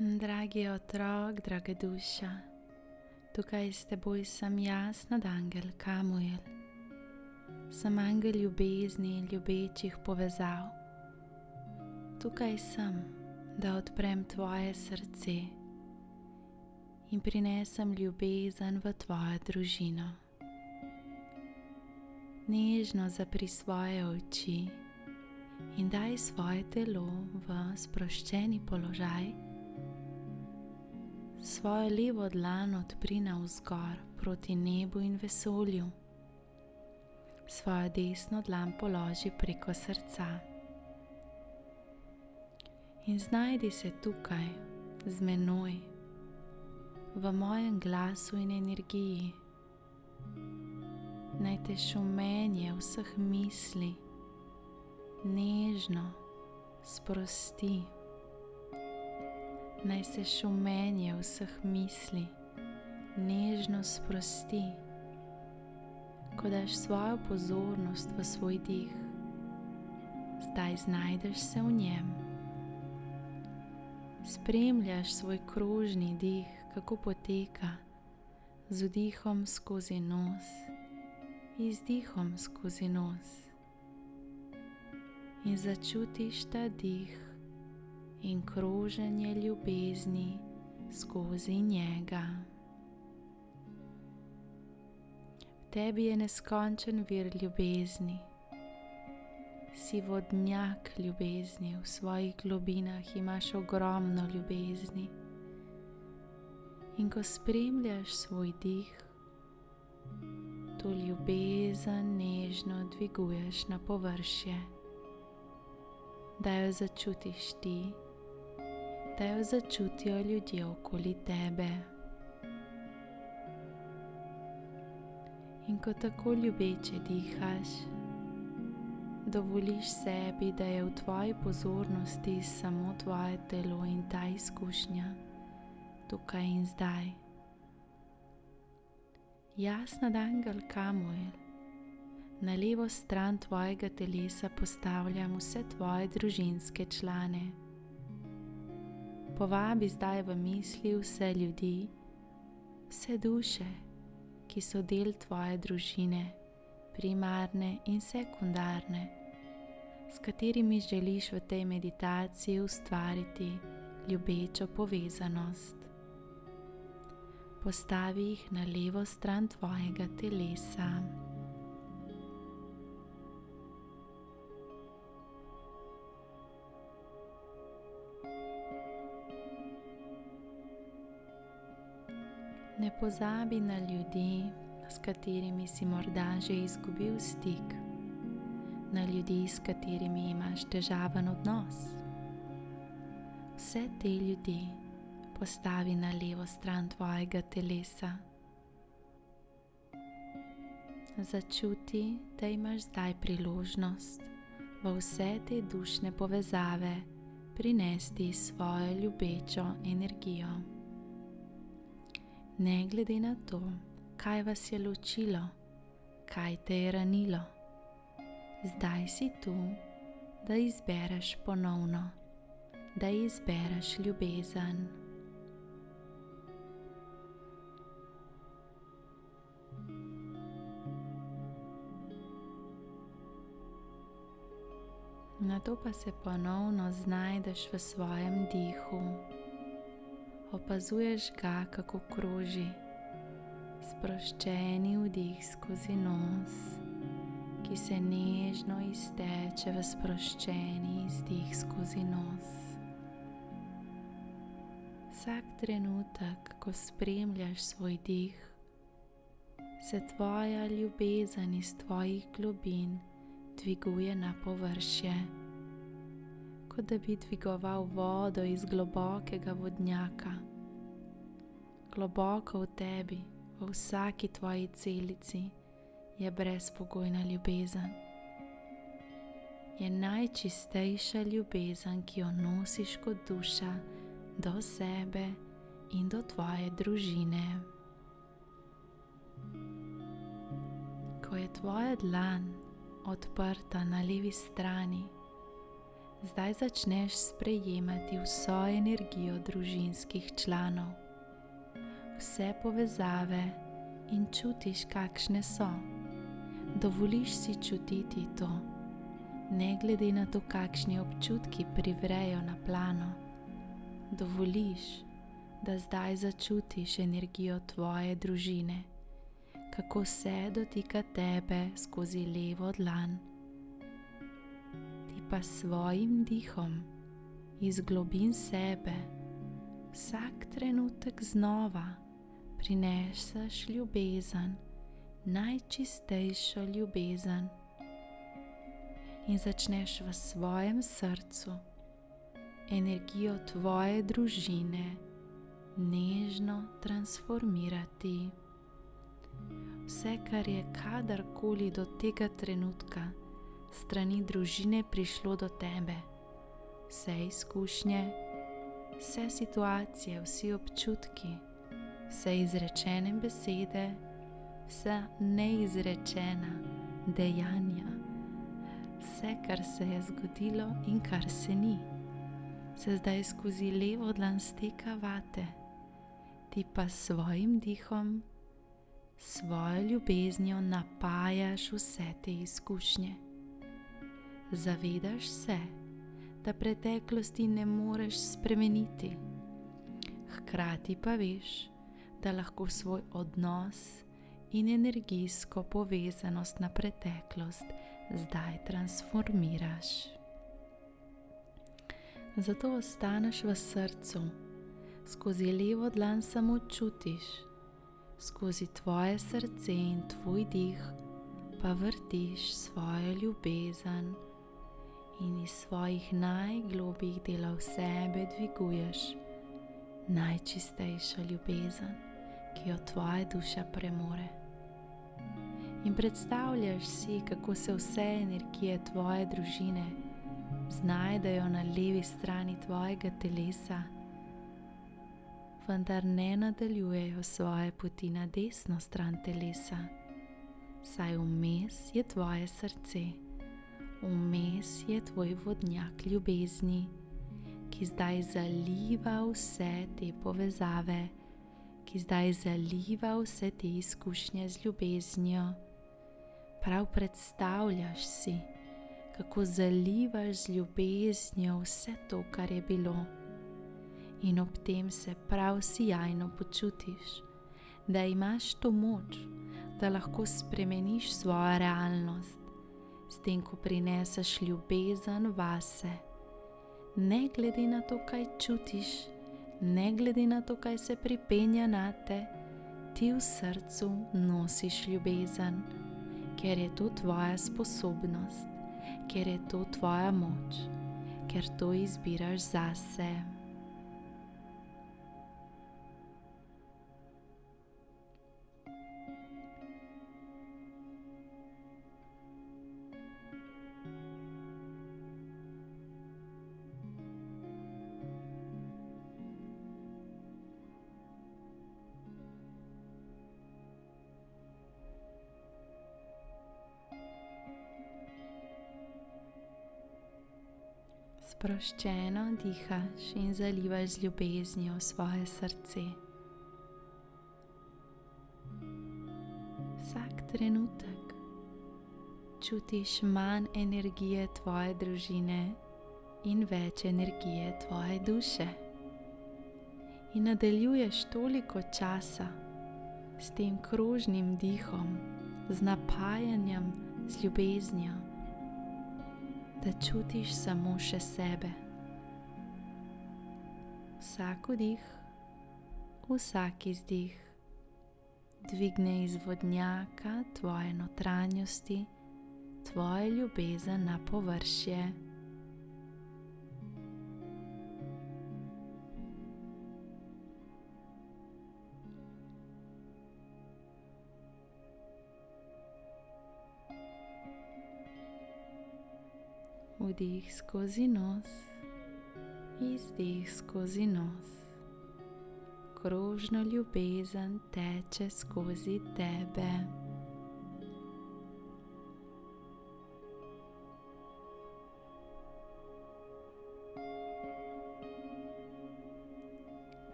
Dragi otrok, draga duša, tukaj s teboj sem jaz, nadangel Kamuel. Sem angel ljubezni in ljubečih povezav. Tukaj sem, da odprem tvoje srce in prinesem ljubezen v tvojo družino. Nežno zapri svoje oči in daj svoje telo v sproščeni položaj. Svojo levo dlan odpri navzgor proti nebu in vesolju. Svojo desno dlan položi preko srca. In znajdi se tukaj z menoj, v mojem glasu in energiji. Naj te šumenje vseh misli nežno sprosti. Naj se šumenje vseh misli nežno sprosti, ko daš svojo pozornost v svoj dih. Zdaj znajdeš se v njem. Spremljaš svoj krožni dih, kako poteka z vdihom skozi nos, izdihom skozi nos. In začutiš ta dih in kroženje ljubezni skozi njega. V tebi je neskončen vir ljubezni. Si vodnjak ljubezni, v svojih globinah imaš ogromno ljubezni. In ko spremljaš svoj dih, to ljubezen nežno dviguješ na površje, da jo začutiš ti, da jo začutijo ljudje okoli tebe. In ko tako ljubeče dihaš, dovoliš sebi, da je v tvoji pozornosti samo tvoje telo in ta izkušnja, tukaj in zdaj. Jaz, nadangel Kamuel, na levo stran tvojega telesa postavljam vse tvoje družinske člane. Povabi zdaj v misli vse ljudi, vse duše, ki so del tvoje družine, primarne in sekundarne, s katerimi želiš v tej meditaciji ustvariti ljubečo povezanost. Postavi jih na levo stran tvojega telesa. Ne pozabi na ljudi, s katerimi si morda že izgubil stik, na ljudi, s katerimi imaš težaven odnos. Vse te ljudi postavi na levo stran tvojega telesa. Začuti, da imaš zdaj priložnost v vse te dušne povezave prinesti svojo ljubečo energijo. Ne glede na to, kaj vas je ločilo, kaj te je ranilo, zdaj si tu, da izbereš ponovno, da izbereš ljubezen. Nato pa se ponovno znajdeš v svojem dihu. Opazuješ ga, kako kroži, sproščeni vdih skozi nos, ki se nežno izteče v sproščeni izdih skozi nos. Vsak trenutek, ko spremljaš svoj dih, se tvoja ljubezen iz tvojih globin dviguje na površje, kot da bi dvigoval vodo iz globokega vodnjaka. Globoko v tebi, v vsaki tvoji celici, je brezpogojna ljubezen. Je najčistejša ljubezen, ki jo nosiš kot duša do sebe in do tvoje družine. Ko je tvoja dlan odprta na levi strani, Zdaj začneš sprejemati vso energijo družinskih članov, vse povezave in čutiš, kakšne so. Dovoliš si čutiti to, ne glede na to, kakšni občutki privrejo na plano. Dovoliš, da zdaj začutiš energijo tvoje družine, kako se dotika tebe skozi levo dlan. Ti pa svojim dihom iz globin sebe vsak trenutek znova prineseš ljubezen, najčistejšo ljubezen, in začneš v svojem srcu energijo tvoje družine nežno transformirati. Vse, kar je kadarkoli do tega trenutka strani družine prišlo do tebe, vse izkušnje, vse situacije, vsi občutki, vse izrečene besede, vsa neizrečena dejanja, vse, kar se je zgodilo in kar se ni, se zdaj skozi levo dlan steka vate. Ti pa svojim dihom, svojo ljubeznijo napajaš vse te izkušnje. Zavedaš se, da preteklosti ne moreš spremeniti. Hkrati pa veš, da lahko svoj odnos in energijsko povezanost na preteklost zdaj transformiraš. Zato ostaneš v srcu, skozi levo dlan samo čutiš, skozi tvoje srce in tvoj dih pa vrtiš svojo ljubezen in iz svojih najglobjih delov sebe dviguješ najčistejšo ljubezen, ki jo tvoja duša premore. In predstavljaš si, kako se vse energije tvoje družine znajdejo na levi strani tvojega telesa, vendar ne nadaljujejo svoje poti na desno stran telesa, saj vmes je tvoje srce, vmes je tvoj vodnjak ljubezni, ki zdaj zaliva vse te povezave, ki zdaj zaliva vse te izkušnje z ljubeznijo. Prav predstavljaš si, kako zalivaš z ljubeznijo vse to, kar je bilo, in ob tem se prav sijajno počutiš, da imaš to moč, da lahko spremeniš svojo realnost, s tem, ko prineseš ljubezen vase. Ne glede na to, kaj čutiš, ne glede na to, kaj se pripenja nate, ti v srcu nosiš ljubezen, ker je to tvoja sposobnost, ker je to tvoja moč, ker to izbiraš zase. Sproščeno dihaš in zalivaš z ljubeznijo svoje srce. Vsak trenutek čutiš manj energije tvoje družine in več energije tvoje duše. In nadaljuješ toliko časa s tem krožnim dihom, z napajanjem z ljubeznijo, da čutiš samo še sebe. Vsak vdih, vsak izdih dvigne iz vodnjaka tvoje notranjosti, tvoje ljubezen na površje. Vdih skozi nos, izdih skozi nos. Krožno ljubezen teče skozi tebe.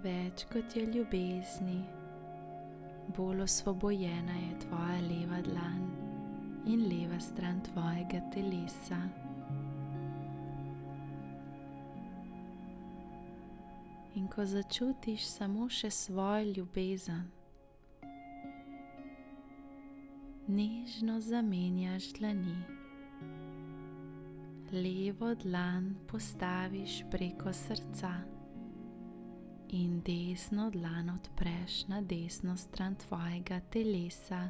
Več kot je ljubezni, bolj osvobojena je tvoja leva dlan in leva stran tvojega telesa. In ko začutiš samo še svojo ljubezen, nežno zamenjaš dlani. Levo dlan postaviš preko srca in desno dlan odpreš na desno stran tvojega telesa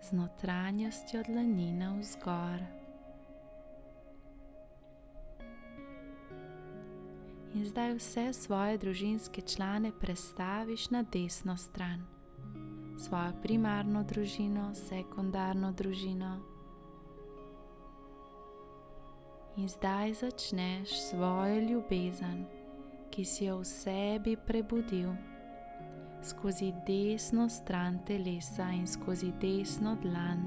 z notranjostjo dlani navzgor. In zdaj vse svoje družinske člane prestaviš na desno stran. Svojo primarno družino, sekundarno družino. In zdaj začneš svojo ljubezen, ki si jo v sebi prebudil, skozi desno stran telesa in skozi desno dlan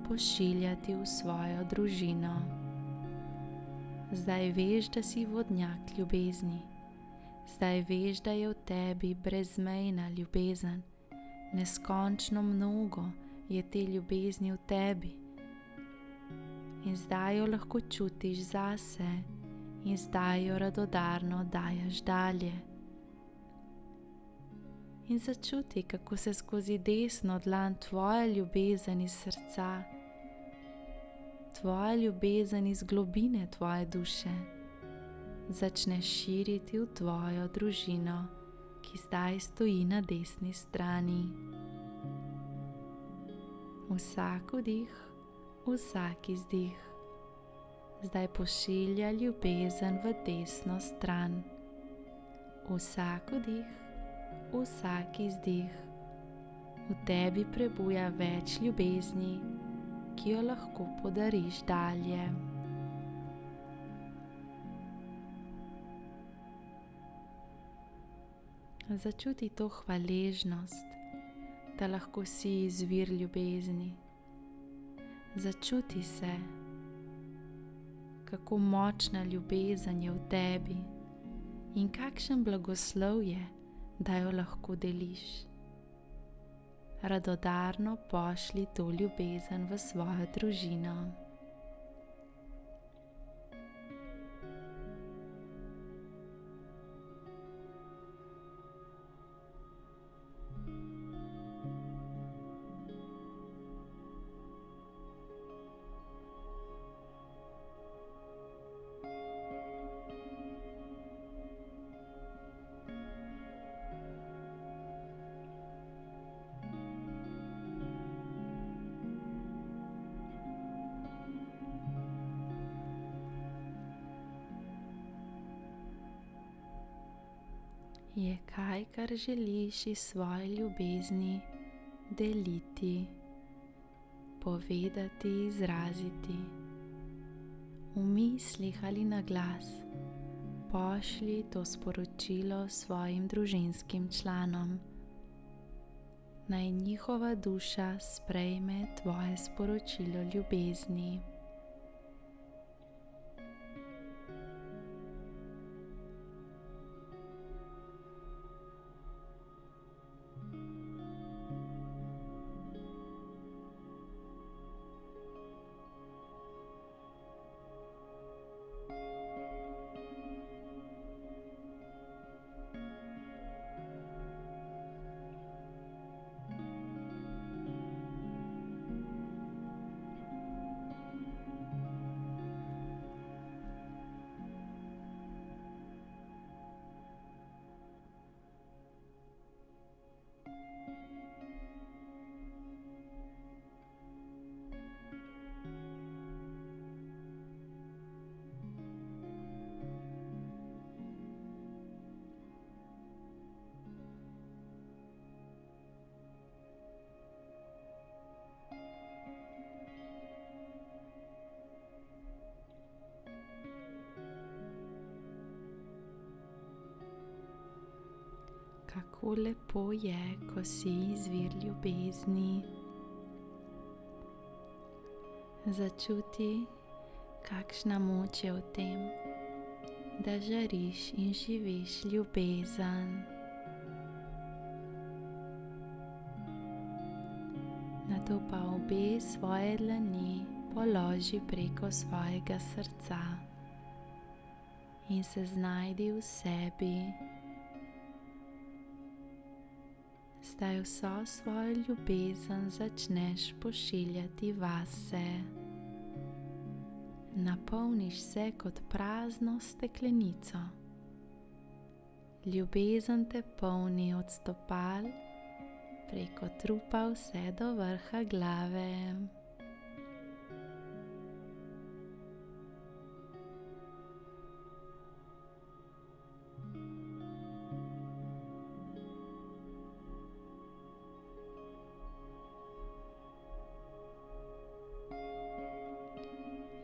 pošiljati v svojo družino. Zdaj veš, da si vodnjak ljubezni. Zdaj veš, da je v tebi brezmejna ljubezen. Neskončno mnogo je te ljubezni v tebi. In zdaj jo lahko čutiš zase in zdaj jo radodarno dajaš dalje. In začuti, kako se skozi desno dlan tvoja ljubezen iz srca, tvoja ljubezen iz globine tvoje duše začne širiti v tvojo družino, ki zdaj stoji na desni strani. Vsak vdih, vsak izdih zdaj pošilja ljubezen v desno stran. Vsak vdih, vsak izdih v tebi prebuja več ljubezni, ki jo lahko podariš dalje. Začuti to hvaležnost, da lahko si izvir ljubezni. Začuti se, kako močna ljubezen je v tebi in kakšen blagoslov je, da jo lahko deliš. Radodarno pošlji to ljubezen v svojo družino. Je kaj, kar želiš iz svoje ljubezni deliti, povedati, izraziti. V mislih ali na glas pošlji to sporočilo svojim družinskim članom. Naj njihova duša sprejme tvoje sporočilo ljubezni. Kako lepo je, ko si izvir ljubezni. Začuti, kakšna moč je v tem, da žariš in živiš ljubezen. Nato pa obe svoje dlani položi preko svojega srca in se znajdi v sebi. Zdaj vso svojo ljubezen začneš pošiljati vase. Napolniš se kot prazno steklenico. Ljubezen te polni od stopal preko trupa vse do vrha glave.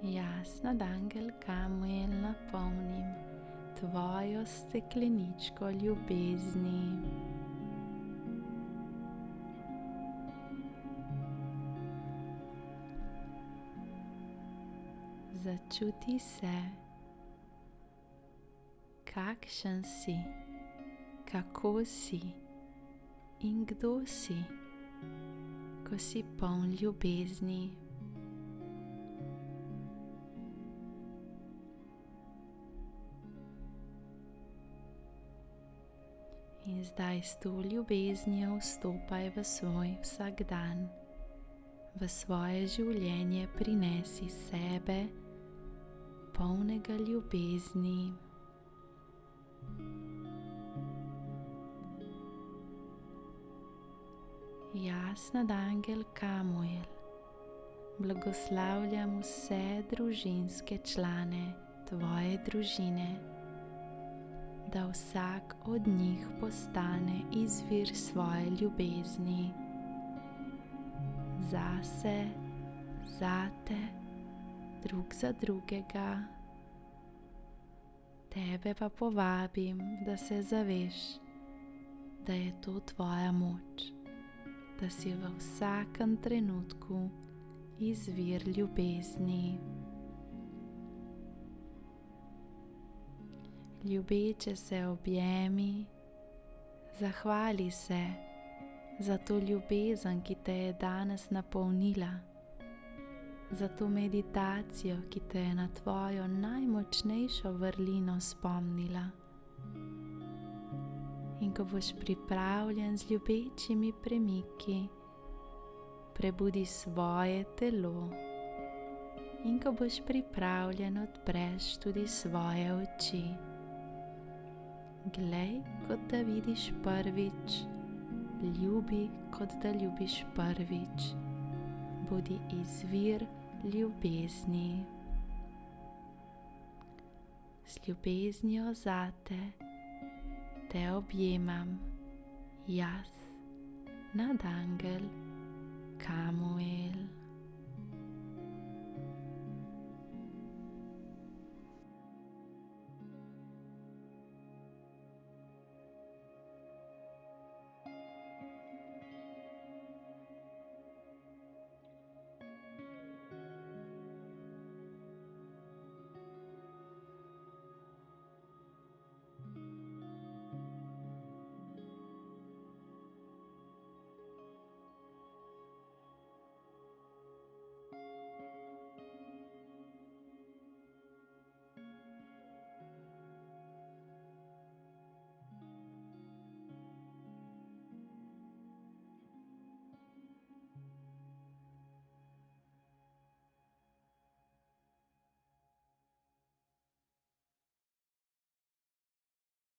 Jaz, nadangel Kamuel, napolnim tvojo stekleničko ljubezni. Začuti se, kakšen si, kako si in kdo si, ko si poln ljubezni. In zdaj s to ljubeznijo vstopaj v svoj vsakdan. V svoje življenje prinesi sebe, polnega ljubezni. Jaz, nadangel Kamuel, blagoslavljam vse družinske člane tvoje družine, da vsak od njih postane izvir svoje ljubezni. Zase, zate, drug za drugega. Tebe pa povabim, da se zaveš, da je to tvoja moč, da si v vsakem trenutku izvir ljubezni. Ljubeče se objemi, zahvali se za to ljubezen, ki te je danes napolnila, za to meditacijo, ki te je na tvojo najmočnejšo vrlino spomnila. In ko boš pripravljen z ljubečimi premiki, prebudi svoje telo. In ko boš pripravljen, odpreš tudi svoje oči. Glej, kot da vidiš prvič, ljubi, kot da ljubiš prvič. Bodi izvir ljubezni. S ljubeznijo zate te objemam, jaz, nadangel Kamuel.